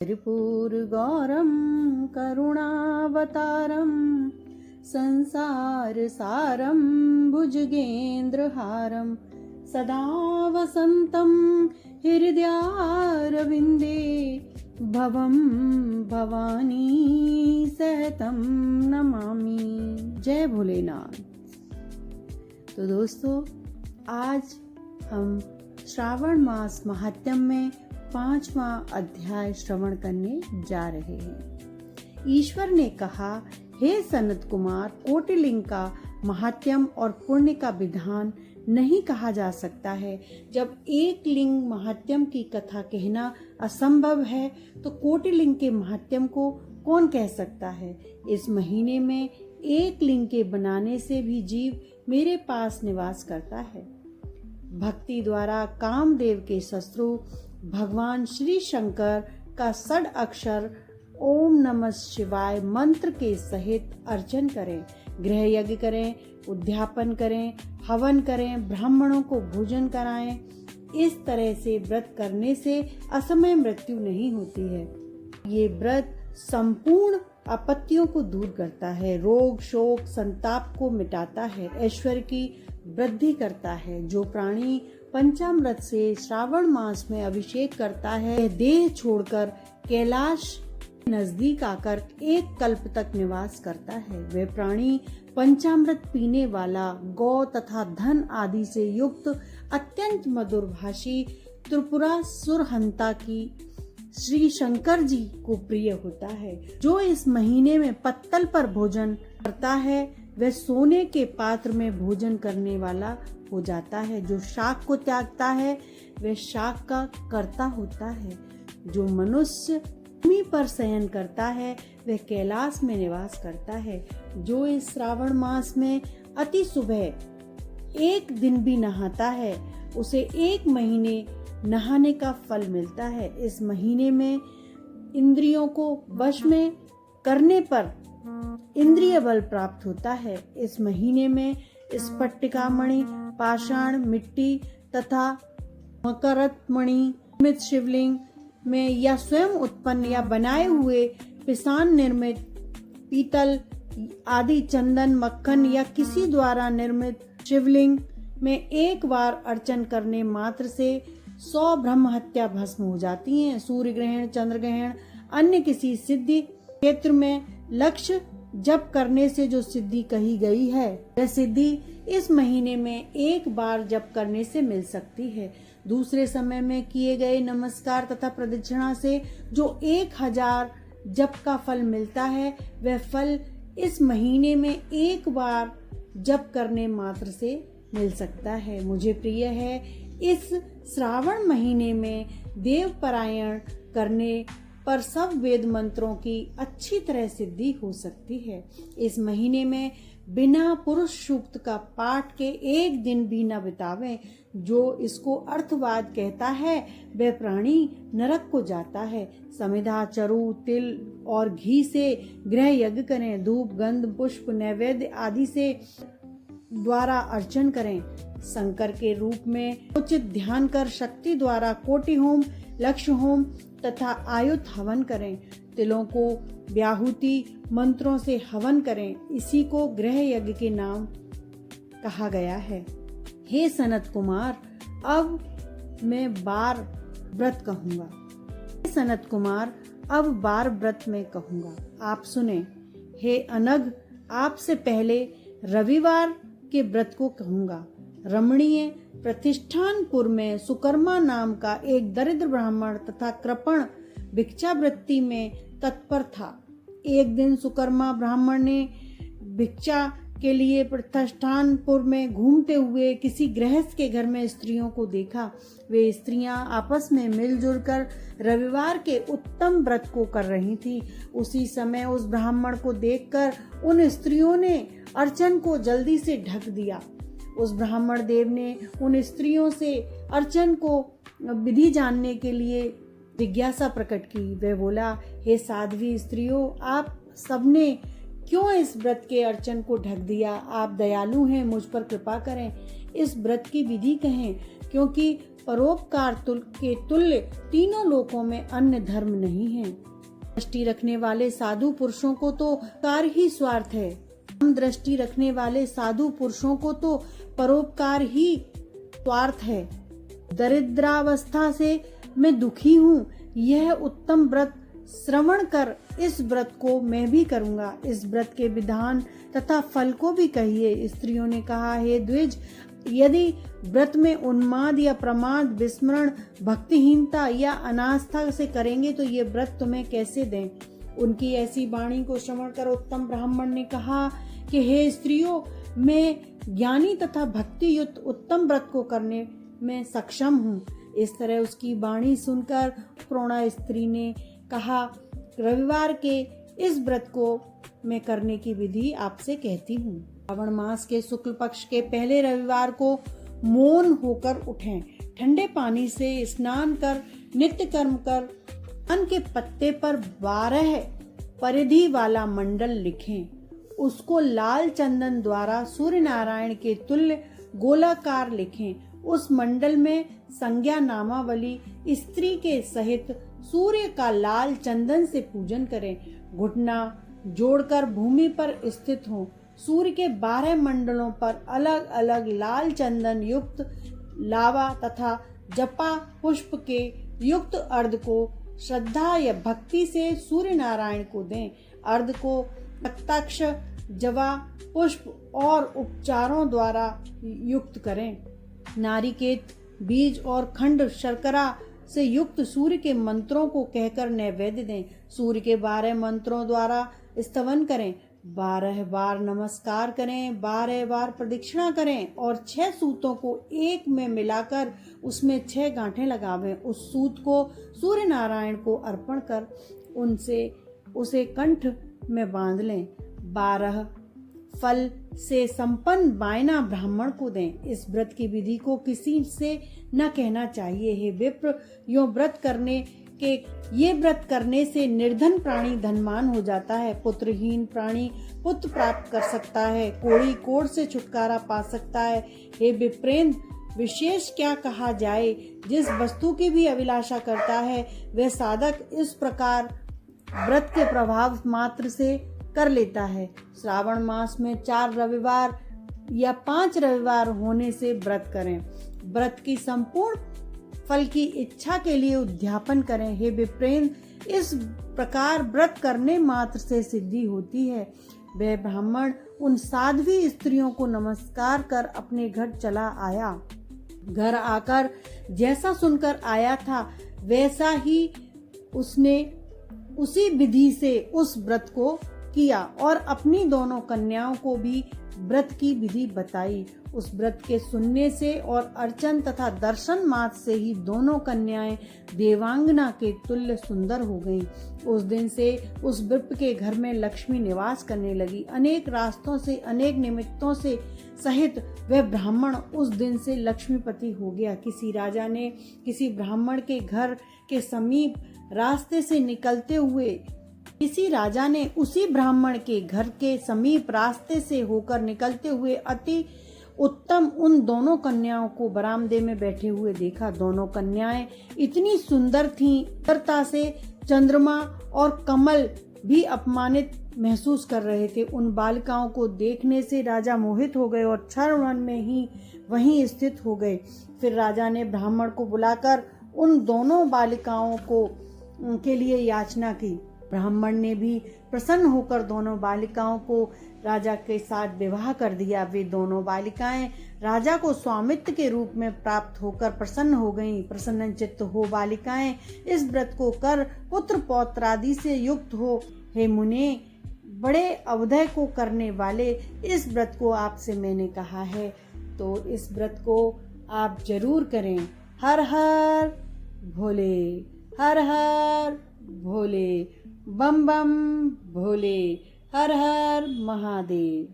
त्रिपुरगौरं करुणावतारं संसारसारं भुजगेन्द्रहारं सदा वसन्तं हृदयारविन्दे भवं भवानी सहतं नमामि। जय भोलेनाथ। तो दोस्तों, आज हम श्रावण मास महात्म्य में 5वां अध्याय श्रवण करने जा रहे हैं। ईश्वर ने कहा, हे सनत कुमार, कोटिलिंग का महात्म्य और पुण्य का विधान नहीं कहा जा सकता है। जब एक लिंग महात्म्य की कथा कहना असंभव है तो कोटिलिंग के महात्म्य को कौन कह सकता है। इस महीने में एक लिंग के बनाने से भी जीव मेरे पास निवास करता है। भक्ति द्वारा कामदेव के शत्रु भगवान श्री शंकर का षड अक्षर ओम नमः शिवाय मंत्र के सहित अर्चन करें, गृह यज्ञ करें, उद्यापन करें, हवन करें, ब्राह्मणों को भोजन कराएं। इस तरह से व्रत करने से असमय मृत्यु नहीं होती है। ये व्रत संपूर्ण आपत्तियों को दूर करता है, रोग शोक संताप को मिटाता है, ऐश्वर्य की वृद्धि करता है। जो प्राणी पंचामृत से श्रावण मास में अभिषेक करता है, देह छोड़कर कैलाश नजदीक आकर एक कल्प तक निवास करता है। वह प्राणी पंचामृत पीने वाला, गौ तथा धन आदि से युक्त अत्यंत मधुरभाषी त्रिपुरासुर हंता की श्री शंकर जी को प्रिय होता है। जो इस महीने में पत्तल पर भोजन करता है वह सोने के पात्र में भोजन करने वाला हो जाता है। जो शाक को त्यागता है वह शाक का कर्ता होता है। जो मनुष्य भूमि पर शयन करता है वह कैलाश में निवास करता है। जो इस श्रावण मास में अति सुबह एक दिन भी नहाता है उसे 1 महीने नहाने का फल मिलता है। इस महीने में इंद्रियों को वश में करने पर इंद्रिय बल प्राप्त होता है। इस महीने में स्फटिका मणि, पाषाण, मिट्टी तथा मकरत मणि निर्मित शिवलिंग में या स्वयं उत्पन्न या बनाए हुए पिसान निर्मित पीतल आदि, चंदन, मक्खन या किसी द्वारा निर्मित शिवलिंग में एक बार अर्चन करने मात्र से 100 ब्रह्म हत्या भस्म हो जाती हैं। सूर्य ग्रहण, चंद्र ग्रहण, अन्य किसी सिद्धि क्षेत्र में लक्ष्य जप करने से जो सिद्धि कही गई है वह सिद्धि इस महीने में एक बार जप करने से मिल सकती है। दूसरे समय में किए गए नमस्कार तथा प्रदक्षिणा से जो 1000 जप का फल मिलता है वह फल इस महीने में एक बार जप करने मात्र से मिल सकता है। मुझे प्रिय है, इस श्रावण महीने में देव पारायण करने पर सब वेद मंत्रों की अच्छी तरह सिद्धि हो सकती है। इस महीने में बिना पुरुष सूक्त का पाठ के एक दिन भी न बितावें। जो इसको अर्थवाद कहता है वह प्राणी नरक को जाता है। समिधा, चरु, तिल और घी से गृह यज्ञ करें, धूप, गंध, पुष्प, नैवेद्य आदि से द्वारा अर्चन करें। शंकर के रूप में उचित ध्यान कर शक्ति द्वारा कोटि होम, लक्ष्य होम तथा आयुध हवन करें। तिलों को व्याहुति मंत्रों से हवन करें। इसी को गृह यज्ञ के नाम कहा गया है। हे सनत कुमार, अब मैं बार व्रत कहूँगा। हे सनत कुमार, अब बार व्रत में कहूँगा, आप सुने। हे अनघ, आपसे पहले रविवार के व्रत को कहूँगा। रमणीय प्रतिष्ठानपुर में सुकर्मा नाम का एक दरिद्र ब्राह्मण तथा कृपण भिक्षावृत्ति में तत्पर था। एक दिन सुकर्मा ब्राह्मण ने भिक्षा के लिए प्रतिष्ठानपुर में घूमते हुए किसी गृहस्थ के घर में स्त्रियों को देखा। वे स्त्रियां आपस में मिलजुल कर रविवार के उत्तम व्रत को कर रही थी। उसी समय उस ब्राह्मण को देखकर उन स्त्रियों ने अर्चन को जल्दी से ढक दिया। उस ब्राह्मण देव ने उन स्त्रियों से अर्चन को विधि जानने के लिए जिज्ञासा प्रकट की। वह बोला, हे साध्वी स्त्रियों, आप सबने क्यों इस व्रत के अर्चन को ढक दिया? आप दयालु हैं, मुझ पर कृपा करें, इस व्रत की विधि कहें, क्योंकि परोपकार के तुल्य तीनों लोकों में अन्य धर्म नहीं है। दृष्टि रखने वाले साधु पुरुषों को तो कार ही स्वार्थ है। हम दृष्टि रखने वाले साधु पुरुषों को तो परोपकार ही स्वार्थ है। दरिद्रावस्था से मैं दुखी हूँ, यह उत्तम व्रत श्रवण कर इस व्रत को मैं भी करूँगा। इस व्रत के विधान तथा फल को भी कहिए। स्त्रियों ने कहा, हे द्विज, यदि व्रत में उन्माद या प्रमाद, विस्मरण, भक्तिहीनता या अनास्था से करेंगे तो ये व्रत तुम्हें कैसे दें। उनकी ऐसी वाणी को श्रवण कर उत्तम ब्राह्मण ने कहा कि हे स्त्रियों, मैं ज्ञानी तथा भक्ति युक्त उत्तम व्रत को करने में सक्षम हूँ। इस तरह उसकी वाणी सुनकर प्रोणा स्त्री ने कहा, रविवार के इस व्रत को मैं करने की विधि आपसे कहती हूँ। श्रावण मास के शुक्ल पक्ष के पहले रविवार को मौन होकर उठें, ठंडे पानी से स्नान कर नित्य कर्म कर पान के पत्ते पर 12 परिधि वाला मंडल लिखें। उसको लाल चंदन द्वारा सूर्य नारायण के तुल्य गोलाकार लिखें। उस मंडल में संज्ञा नामावली स्त्री के सहित सूर्य का लाल चंदन से पूजन करें। घुटना जोड़कर भूमि पर स्थित हो। सूर्य के 12 मंडलों पर अलग अलग लाल चंदन युक्त लावा तथा जपा पुष्प के युक्त अर्घ को श्रद्धा या भक्ति से सूर्य नारायण को दें। अर्घ को रक्ताक्ष, जवा, पुष्प और उपचारों द्वारा युक्त करें। नारिकेत, बीज और खंड शर्करा से युक्त सूर्य के मंत्रों को कहकर नैवेद्य दें। सूर्य के 12 मंत्रों द्वारा स्तवन करें। 12 बार नमस्कार करें, 12 बार प्रदक्षिणा करें और 6 सूतों को एक में मिलाकर उसमें 6 गांठें लगावें। उस सूत को सूर्य नारायण को अर्पण कर उसे कंठ में बांध लें। 12 फल से संपन्न वायना ब्राह्मण को दें। इस व्रत की विधि को किसी से न कहना चाहिए। हे विप्र, यो व्रत करने से निर्धन प्राणी धनवान हो जाता है। पुत्रहीन प्राणी पुत्र प्राप्त कर सकता है। कोढ़ी कोढ़ से छुटकारा पा सकता है। हे विप्रेंद्र, विशेष क्या कहा जाए। जिस वस्तु की भी अभिलाषा करता है वह साधक इस प्रकार व्रत के प्रभाव मात्र से कर लेता है। श्रावण मास में 4 रविवार या 5 रविवार होने से व्रत करें। व्रत की संपूर्ण फल की इच्छा के लिए उद्यापन करें। हे विप्रेंद्र, इस प्रकार व्रत करने मात्र से सिद्धि होती है। वह ब्राह्मण उन साध्वी स्त्रियों को नमस्कार कर अपने घर चला आया। घर आकर जैसा सुनकर आया था वैसा ही उसने उसी विधि से उस व्रत को किया और अपनी दोनों कन्याओं को भी व्रत की विधि बताई। उस व्रत के सुनने से और अर्चन तथा दर्शन मात्र से ही दोनों कन्याएं देवांगना के तुल्य सुंदर हो गईं। उस दिन से उस विप्र के घर में लक्ष्मी निवास करने लगी। अनेक रास्तों से, अनेक निमित्तों से सहित वह ब्राह्मण उस दिन से लक्ष्मीपति हो गया। किसी राजा ने किसी ब्राह्मण के घर के समीप रास्ते से निकलते हुए उसी ब्राह्मण के घर के समीप रास्ते से होकर निकलते हुए अति उत्तम उन दोनों कन्याओं को बरामदे में बैठे हुए देखा। दोनों कन्याएं इतनी सुंदर थीं, सुंदरता से चंद्रमा और कमल भी अपमानित महसूस कर रहे थे। उन बालिकाओं को देखने से राजा मोहित हो गए और क्षण में ही वहीं स्थित हो गए। फिर राजा ने ब्राह्मण को बुलाकर उन दोनों बालिकाओं के लिए याचना की। ब्राह्मण ने भी प्रसन्न होकर दोनों बालिकाओं को राजा के साथ विवाह कर दिया। वे दोनों बालिकाएं राजा को स्वामित्व के रूप में प्राप्त होकर प्रसन्न हो गईं। प्रसन्न चित्त हो बालिकाएं इस व्रत को कर पुत्र पौत्र आदि से युक्त हो। हे मुने, बड़े अवधय को करने वाले इस व्रत को आपसे मैंने कहा है, तो इस व्रत को आप जरूर करें। हर हर भोले, हर हर भोले, बम बम भोले, हर हर महादेव।